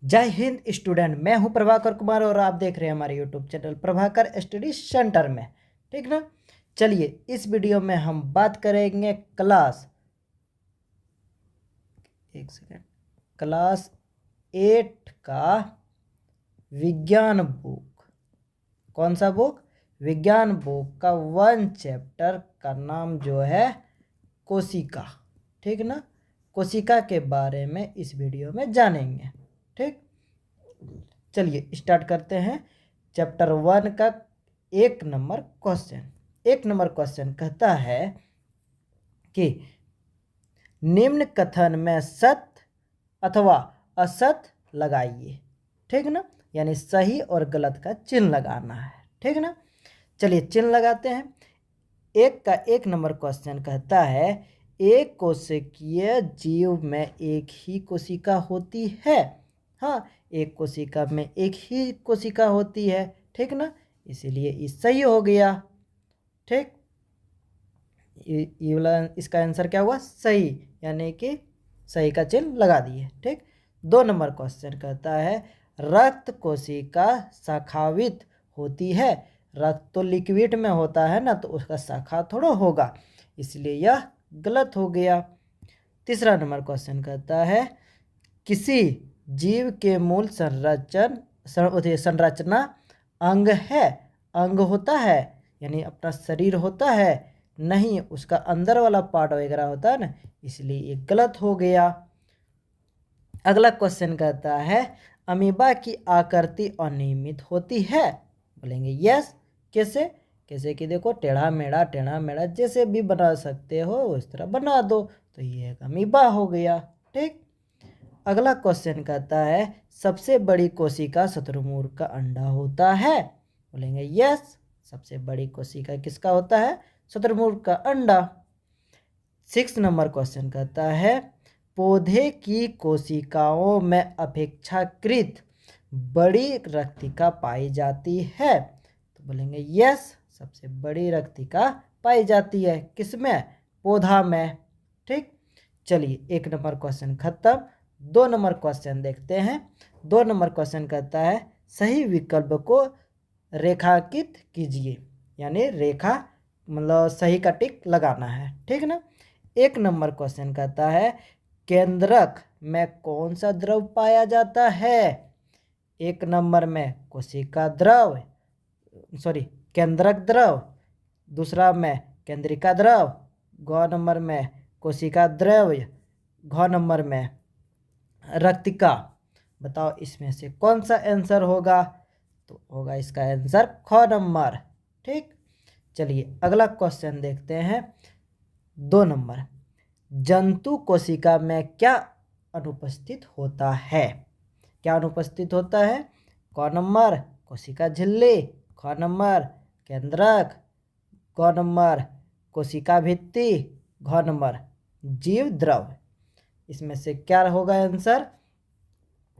जय हिंद स्टूडेंट, मैं हूं प्रभाकर कुमार और आप देख रहे हैं हमारे YouTube channel Prabhakar study centre में। ठीक ना। चलिए इस वीडियो में हम बात करेंगे क्लास 8 का विज्ञान बुक। कौन सा बुक? विज्ञान बुक का 1 चैप्टर का नाम जो है कोशिका। ठीक ना। कोशिका के बारे में इस वीडियो में जानेंगे। ठीक, चलिए स्टार्ट करते हैं। चैप्टर 1 का 1 नंबर क्वेश्चन। 1 नंबर क्वेश्चन कहता है कि निम्न कथन में सत्य अथवा असत्य लगाइए। ठीक ना, यानी सही और गलत का चिन्ह लगाना है। ठीक ना, चलिए चिन्ह लगाते हैं। 1 नंबर क्वेश्चन कहता है एक कोशिकीय जीव में एक ही कोशिका होती है। हाँ, एक कोशिका में एक ही कोशिका होती है। ठीक ना, इसीलिए ये सही हो गया। ठीक, ये वाला इसका आंसर क्या हुआ? सही, यानी कि सही का चिन्ह लगा दिए। ठीक, 2 नंबर क्वेश्चन कहता है रक्त कोशिका शाखावित होती है। रक्त तो लिक्विड में होता है ना, तो उसका शाखा थोड़ा होगा, इसलिए यह गलत हो गया। 3 नंबर क्वेश्चन कहता है किसी जीव के मूल संरचना अंग है। अंग होता है यानी अपना शरीर होता है, नहीं उसका अंदर वाला पार्ट वगैरह होता है ना, इसलिए ये गलत हो गया। अगला क्वेश्चन कहता है अमीबा की आकृति अनियमित होती है। बोलेंगे यस। कैसे? कैसे कि देखो टेढ़ा मेढ़ा जैसे भी बना सकते हो उस तरह बना दो, तो ये एक अमीबा हो गया। ठीक, अगला क्वेश्चन कहता है सबसे बड़ी कोशिका शुतुरमुर्ग का अंडा होता है। बोलेंगे यस, सबसे बड़ी कोशिका किसका होता है? शुतुरमुर्ग का अंडा। 6 नंबर क्वेश्चन कहता है पौधे की कोशिकाओं में अपेक्षाकृत बड़ी रक्तिका पाई जाती है। तो बोलेंगे यस, सबसे बड़ी रक्तिका पाई जाती है किसमें? पौधा में। ठीक, चलिए 1 नंबर क्वेश्चन खत्म। 2 नंबर क्वेश्चन देखते हैं। 2 नंबर क्वेश्चन कहता है सही विकल्प को रेखांकित कीजिए, यानी रेखा मतलब सही का टिक लगाना है। ठीक ना। 1 नंबर क्वेश्चन कहता है केंद्रक में कौन सा द्रव पाया जाता है? 1 नंबर में कोशिका द्रव, केंद्रक द्रव। दूसरा में केंद्रिका द्रव। ग नंबर में कोशिका द्रव। घ नंबर में रक्तिका। बताओ इसमें से कौन सा आंसर होगा? तो होगा इसका आंसर ख नंबर। ठीक, चलिए अगला क्वेश्चन देखते हैं। 2 नंबर जंतु कोशिका में क्या अनुपस्थित होता है? क्या अनुपस्थित होता है? क नंबर कोशिका झिल्ली। ख नंबर केंद्रक। ग नंबर कोशिका भित्ति। घ नंबर जीव द्रव। इसमें से क्या होगा आंसर?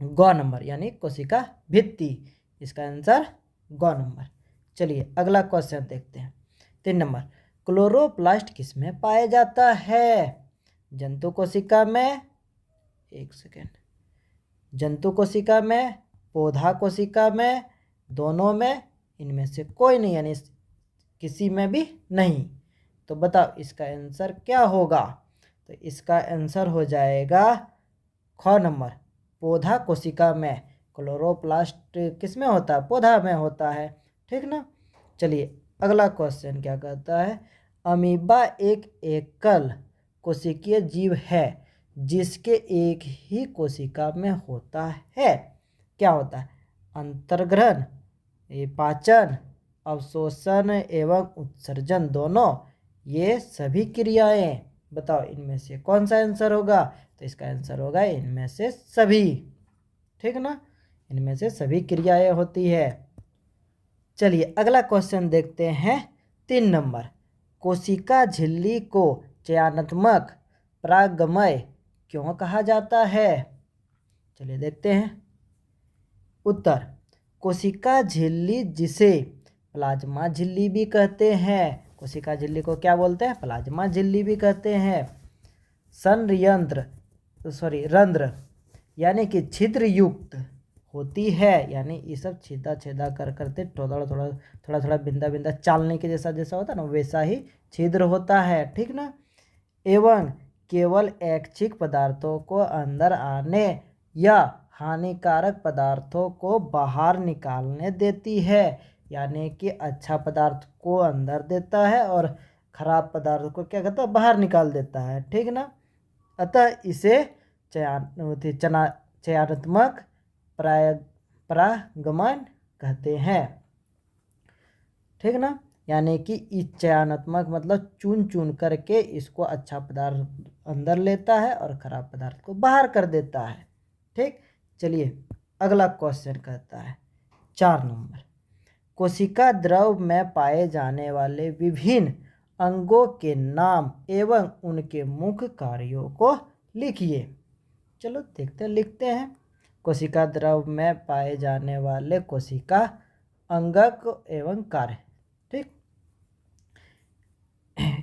ग नंबर, यानी कोशिका भित्ति। इसका आंसर ग नंबर। चलिए अगला क्वेश्चन देखते हैं। 3 नंबर क्लोरोप्लास्ट किसमें पाया जाता है? जंतु कोशिका में, जंतु कोशिका में, पौधा कोशिका में, दोनों में, इनमें से कोई नहीं, यानी किसी में भी नहीं। तो बताओ इसका आंसर क्या होगा? तो इसका आंसर हो जाएगा ख नंबर पौधा कोशिका में। क्लोरोप्लास्ट किस में होता है? पौधा में होता है। ठीक ना। चलिए अगला क्वेश्चन क्या कहता है अमीबा एक एकल कोशिकीय जीव है जिसके एक ही कोशिका में होता है। क्या होता है? अंतर्ग्रहण, पाचन, अवशोषण एवं उत्सर्जन, दोनों, ये सभी क्रियाएं। बताओ इनमें से कौन सा आंसर होगा? तो इसका आंसर होगा इनमें से सभी। ठीक ना, इनमें से सभी क्रियाएं होती है। चलिए अगला क्वेश्चन देखते हैं। 3 नंबर कोशिका झिल्ली को चयनात्मक परागमय क्यों कहा जाता है? चलिए देखते हैं उत्तर। कोशिका झिल्ली जिसे प्लाज्मा झिल्ली भी कहते हैं। कोशिका झिल्ली को क्या बोलते हैं? प्लाज्मा झिल्ली भी कहते हैं। रंध्र यानी कि छिद्र युक्त होती है। यानी ये सब छेदा छेदा कर करते थोड़ा थोड़ा थोड़ा थोड़ा बिंदा बिंदा चालने के जैसा जैसा होता है ना, वैसा ही छिद्र होता है, ठीक ना। एवं केवल ऐच्छिक पदार्थों को अंदर आने या हानिकारक पदार्थों को बाहर निकालने देती है। यानी कि अच्छा पदार्थ को अंदर देता है और खराब पदार्थ को क्या कहता है, बाहर निकाल देता है, ठीक ना। अतः इसे चयनात्मक परागमन कहते हैं, ठीक ना। यानी कि इस चयनात्मक मतलब चुन चुन करके इसको अच्छा पदार्थ अंदर लेता है और खराब पदार्थ को बाहर कर देता है, ठीक। चलिए अगला क्वेश्चन कहता है 4 नंबर, कोशिका द्रव में पाए जाने वाले विभिन्न अंगों के नाम एवं उनके मुख्य कार्यों को लिखिए। चलो देखते हैं, लिखते हैं। कोशिका द्रव में पाए जाने वाले कोशिका अंगक एवं कार्य, ठीक।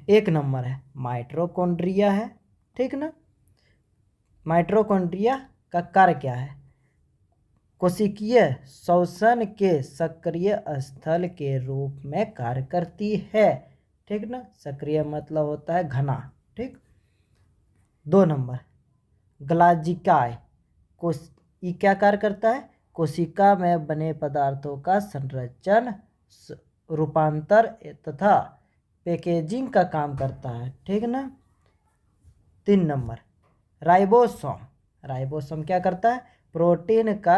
1 नंबर है माइटोकॉन्ड्रिया है, ठीक ना। माइटोकॉन्ड्रिया का कार्य क्या है, कोशिकीय श्वसन के सक्रिय स्थल के रूप में कार्य करती है, ठीक ना। सक्रिय मतलब होता है घना, ठीक। 2 नंबर ग्लाजिकाय, ये क्या कार्य करता है, कोशिका में बने पदार्थों का संरचन, रूपांतर तथा पैकेजिंग का काम करता है, ठीक ना। 3 नंबर राइबोसोम, राइबोसोम क्या करता है, प्रोटीन का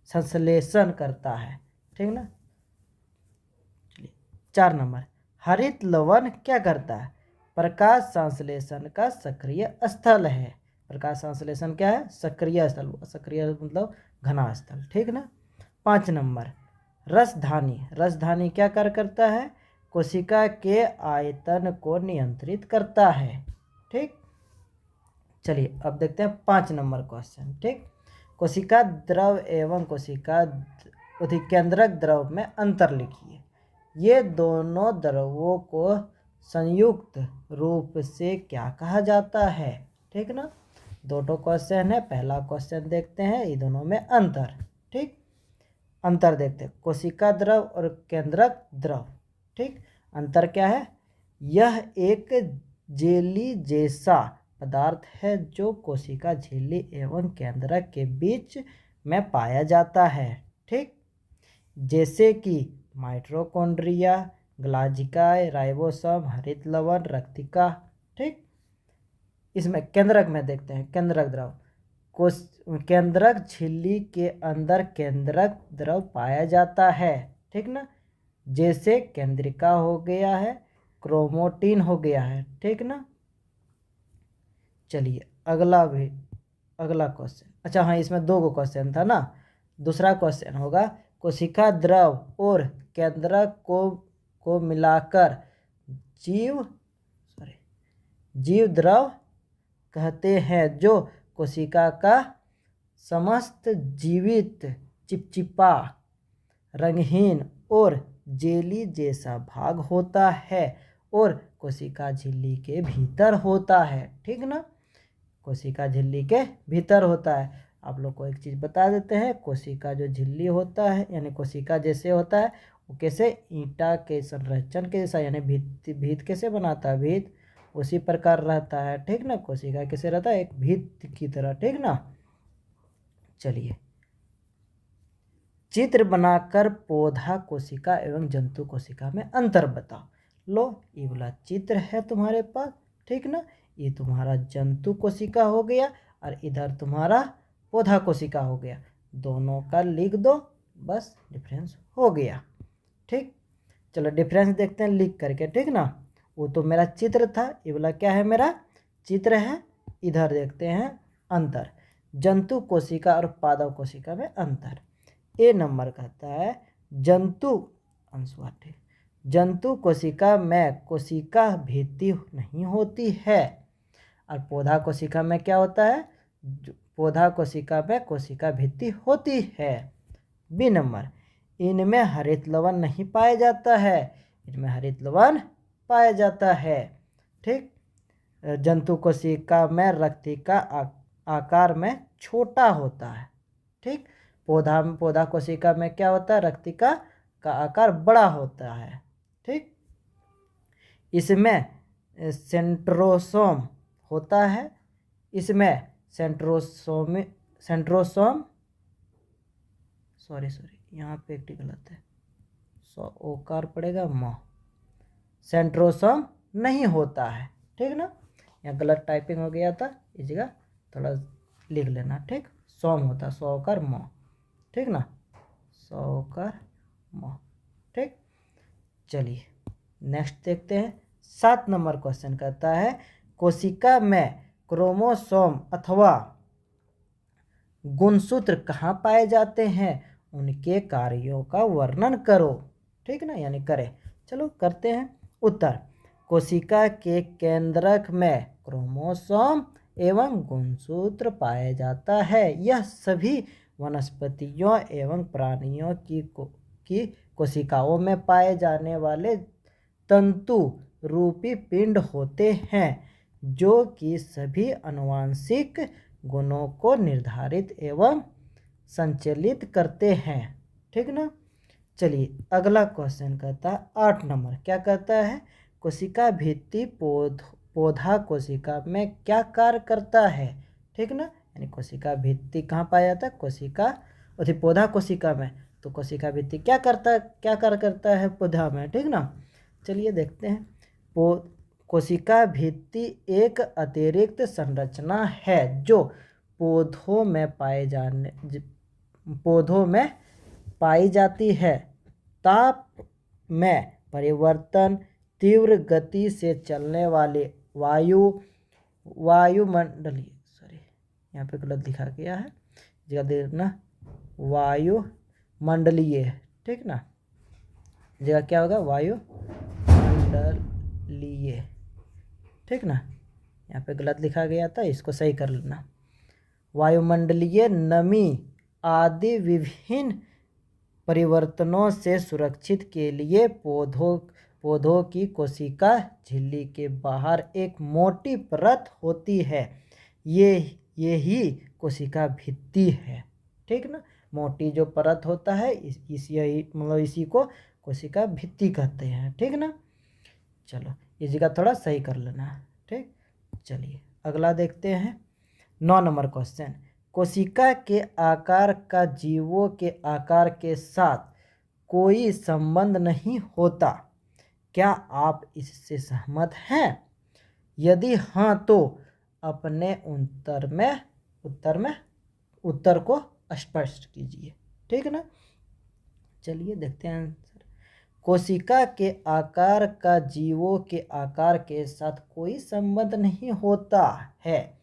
संश्लेषण करता है, ठीक ना। 4 नंबर हरित लवण क्या करता है, प्रकाश संश्लेषण का सक्रिय स्थल है। प्रकाश संश्लेषण क्या है, सक्रिय स्थल, सक्रिय मतलब घना स्थल, ठीक ना। 5 नंबर रसधानी, रसधानी क्या कार्य करता है, कोशिका के आयतन को नियंत्रित करता है, ठीक। चलिए अब देखते हैं 5 नंबर क्वेश्चन, ठीक। कोशिका द्रव एवं कोशिका केंद्रक द्रव में अंतर लिखिए। ये दोनों द्रवों को संयुक्त रूप से क्या कहा जाता है, ठीक ना। 2 क्वेश्चन है, पहला क्वेश्चन देखते हैं, ये दोनों में अंतर, ठीक। अंतर देखते हैं, कोशिका द्रव और केंद्रक द्रव, ठीक। अंतर क्या है, यह एक जेली जैसा पदार्थ है जो कोशिका झिल्ली एवं केंद्रक के बीच में पाया जाता है, ठीक। जैसे कि माइटोकॉन्ड्रिया, ग्लाजिकाय, राइबोसोम, हरित लवण, रक्तिका, ठीक। इसमें केंद्रक में देखते हैं, केंद्रक द्रव, केंद्रक झिल्ली के अंदर केंद्रक द्रव पाया जाता है, ठीक ना। जैसे केंद्रिका हो गया है, क्रोमोटिन हो गया है, ठीक ना। चलिए अगला क्वेश्चन, अच्छा हाँ इसमें 2 क्वेश्चन था ना। दूसरा क्वेश्चन होगा, कोशिका द्रव और केंद्रक को मिलाकर जीव द्रव कहते हैं, जो कोशिका का समस्त जीवित चिपचिपा रंगहीन और जेली जैसा भाग होता है और कोशिका झिल्ली के भीतर होता है, ठीक ना। कोशिका झिल्ली के भीतर होता है। आप लोग को एक चीज़ बता देते हैं, कोशिका जो झिल्ली होता है यानी कोशिका जैसे होता है, वो कैसे ईंटा के संरचन के जैसा, यानी भीत कैसे बनाता है, भीत उसी प्रकार रहता है, ठीक ना। कोशिका कैसे रहता है, एक भीत की तरह, ठीक ना। चलिए चित्र बनाकर पौधा कोशिका एवं जंतु कोशिका में अंतर बताओ। लो ये वाला चित्र है तुम्हारे पास, ठीक ना। ये तुम्हारा जंतु कोशिका हो गया और इधर तुम्हारा पौधा कोशिका हो गया, दोनों का लिख दो, बस डिफरेंस हो गया, ठीक। चलो डिफरेंस देखते हैं लिख करके, ठीक ना। वो तो मेरा चित्र था, ये वाला क्या है, मेरा चित्र है। इधर देखते हैं अंतर, जंतु कोशिका और पादप कोशिका में अंतर। ए नंबर कहता है जंतु कोशिका में कोशिका भित्ति नहीं होती है और पौधा कोशिका में क्या होता है, पौधा कोशिका में कोशिका भित्ति होती है। बी नंबर, इनमें हरित लवण नहीं पाया जाता है, इनमें हरित लवण पाया जाता है, ठीक। जंतु कोशिका में रक्तिका आकार में छोटा होता है। ठीक, पौधा कोशिका में क्या होता है, रक्तिका का आकार बड़ा होता है। ठीक, इसमें सेंट्रोसोम होता है, इसमें सेंट्रोसोम सॉरी यहाँ पे एक गलत है, ओकार पड़ेगा म, सेंट्रोसोम नहीं होता है। ठीक ना, यहाँ गलत टाइपिंग हो गया था, इस जगह थोड़ा लिख लेना। ठीक, सोम होता है, सौकर म। ठीक ना, सौकर म। ठीक, चलिए नेक्स्ट देखते हैं। 7 नंबर क्वेश्चन कहता है कोशिका में क्रोमोसोम अथवा गुणसूत्र कहाँ पाए जाते हैं, उनके कार्यों का वर्णन करो। ठीक ना, यानी करें। चलो करते हैं। उत्तर, कोशिका के केंद्रक में क्रोमोसोम एवं गुणसूत्र पाया जाता है। यह सभी वनस्पतियों एवं प्राणियों की कोशिकाओं में पाए जाने वाले तंतु रूपी पिंड होते हैं, जो कि सभी आनुवंशिक गुणों को निर्धारित एवं संचालित करते हैं। ठीक ना, चलिए अगला क्वेश्चन कहता है 8 नंबर, क्या कहता है कोशिका भित्ति पौधा कोशिका में क्या कार्य करता है। ठीक ना, यानी कोशिका भित्ति कहाँ पाया जाता है, कोशिका पौधा कोशिका में, तो कोशिका भित्ति क्या कार्य करता है पौधा में। ठीक ना, चलिए देखते हैं। कोशिका भित्ति एक अतिरिक्त संरचना है जो पौधों में पाई जाती है। ताप में परिवर्तन, तीव्र गति से चलने वाले वायुमंडलीय यहाँ पे गलत लिखा गया है, जगह देखना वायुमंडलीय। ठीक ना, जगह क्या होगा, वायुमंडलीय। ठीक ना, यहाँ पे गलत लिखा गया था, इसको सही कर लेना। वायुमंडलीय नमी आदि विभिन्न परिवर्तनों से सुरक्षित के लिए पौधों की कोशिका झिल्ली के बाहर एक मोटी परत होती है। यही कोशिका भित्ति है। ठीक ना, मोटी जो परत होता है इसी को कोशिका भित्ति कहते हैं। ठीक ना, चलो इसी का थोड़ा सही कर लेना। ठीक, चलिए अगला देखते हैं। 9 नंबर क्वेश्चन, कोशिका के आकार का जीवों के आकार के साथ कोई संबंध नहीं होता, क्या आप इससे सहमत हैं? यदि हाँ तो अपने उत्तर को स्पष्ट कीजिए। ठीक ना, चलिए देखते हैं आंसर। कोशिका के आकार का जीवों के आकार के साथ कोई संबंध नहीं होता है,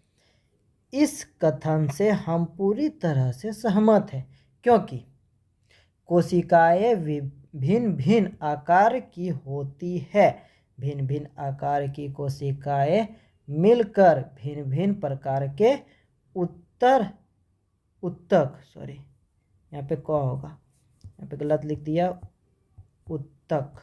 इस कथन से हम पूरी तरह से सहमत हैं, क्योंकि कोशिकाएं भिन्न भिन्न आकार की होती है। भिन्न भिन्न आकार की कोशिकाएं मिलकर भिन्न भिन्न प्रकार के यहाँ पे क होगा, यहाँ पे गलत लिख दिया, उत्तक।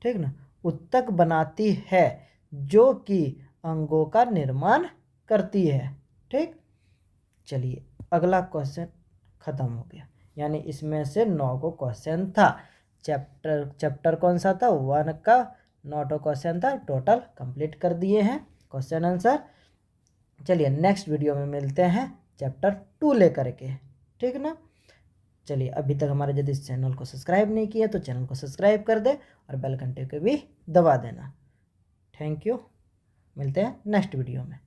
ठीक ना, उत्तक बनाती है जो कि अंगों का निर्माण करती है। ठीक, चलिए अगला क्वेश्चन खत्म हो गया, यानी इसमें से 9 को क्वेश्चन था। चैप्टर कौन सा था, 1 का 9 क्वेश्चन था, टोटल कंप्लीट कर दिए हैं क्वेश्चन आंसर। चलिए नेक्स्ट वीडियो में मिलते हैं चैप्टर 2 लेकर के। ठीक ना, चलिए अभी तक हमारे यदि इस चैनल को सब्सक्राइब नहीं किया तो चैनल को सब्सक्राइब कर दे और बेल घंटे को भी दबा देना। थैंक यू, मिलते हैं नेक्स्ट वीडियो में।